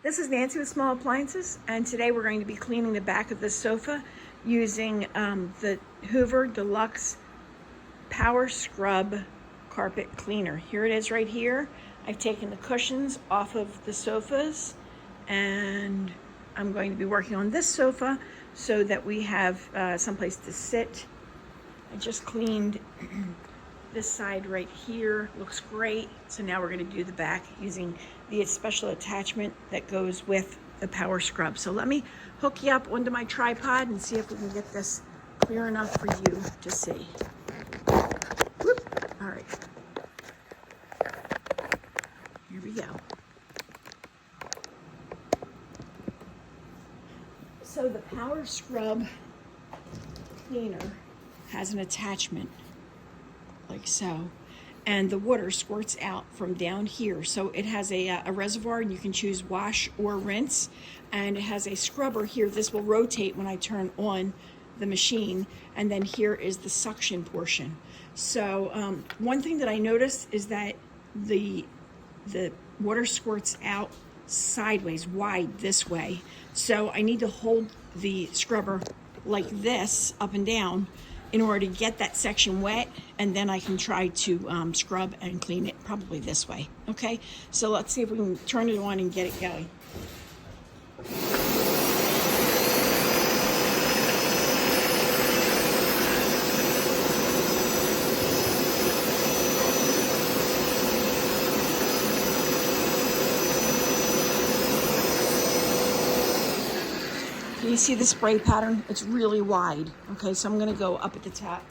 This is Nancy with Small Appliances, and today we're going to be cleaning the back of the sofa using the Hoover Deluxe PowerScrub carpet cleaner. Here it is right here. I've taken the cushions off of the sofas, and I'm going to be working on this sofa so that we have someplace to sit. I just cleaned this side right here. Looks great. So now we're going to do the back using the special attachment that goes with the PowerScrub. So let me hook you up onto my tripod and see if we can get this clear enough for you to see. Whoop. All right. Here we go. So the PowerScrub cleaner has an attachment like so, and the water squirts out from down here. So it has a reservoir, and you can choose wash or rinse, and it has a scrubber here. This will rotate when I turn on the machine, and then here is the suction portion. So one thing that I noticed is that the water squirts out sideways, wide this way. So I need to hold the scrubber like this up and down in order to get that section wet, and then I can try to scrub and clean it probably this way. Okay, so let's see if we can turn it on and get it going. You see the spray pattern? It's really wide. Okay, so I'm going to go up at the top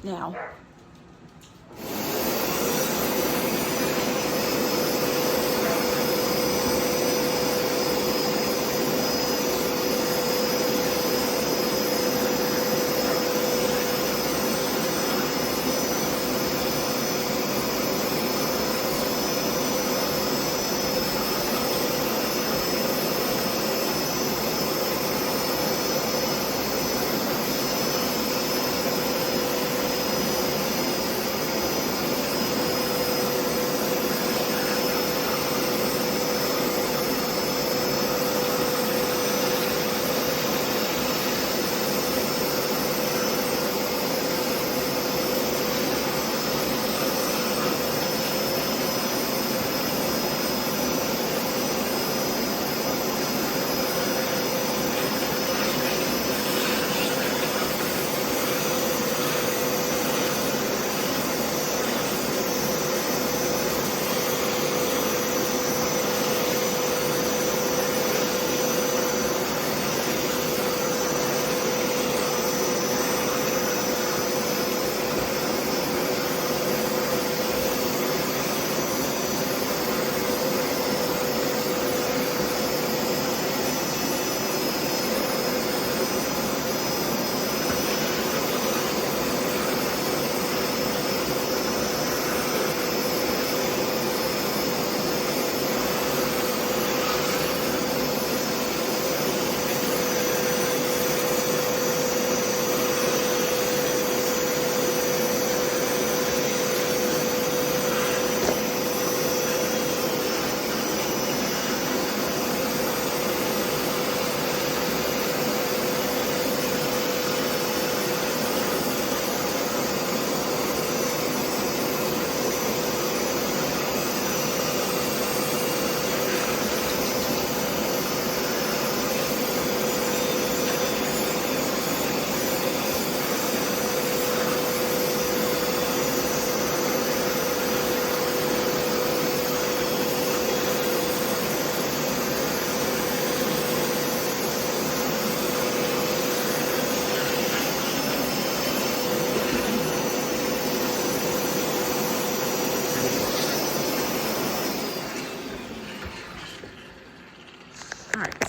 now.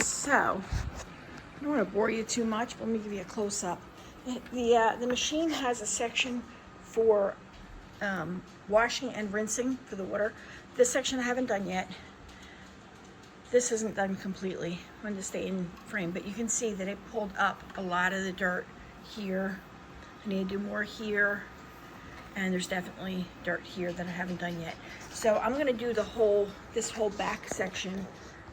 So, I don't want to bore you too much, but let me give you a close-up. The machine has a section for washing and rinsing for the water. This section I haven't done yet. This isn't done completely. I'm going to stay in frame, but you can see that it pulled up a lot of the dirt here. I need to do more here, and there's definitely dirt here that I haven't done yet. So I'm going to do this whole back section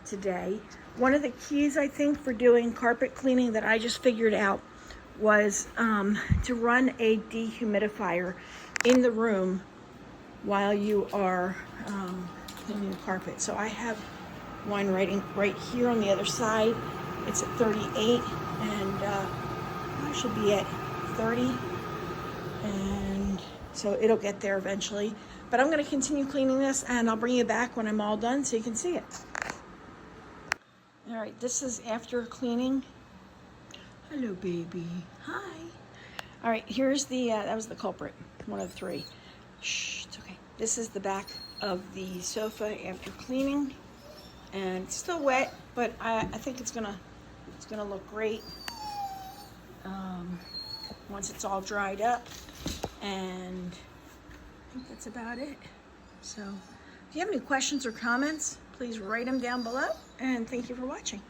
today. One of the keys, I think, for doing carpet cleaning that I just figured out was to run a dehumidifier in the room while you are cleaning the carpet. So I have one right here on the other side. It's at 38, and I should be at 30, and so it'll get there eventually. But I'm going to continue cleaning this, and I'll bring you back when I'm all done so you can see it. All right, this is after cleaning. Hello, baby. Hi. All right, here's the, that was the culprit, one of the three. Shh, it's okay. This is the back of the sofa after cleaning, and it's still wet, but I think it's gonna look great once it's all dried up. And I think that's about it. So if you have any questions or comments, please write them down below, and thank you for watching.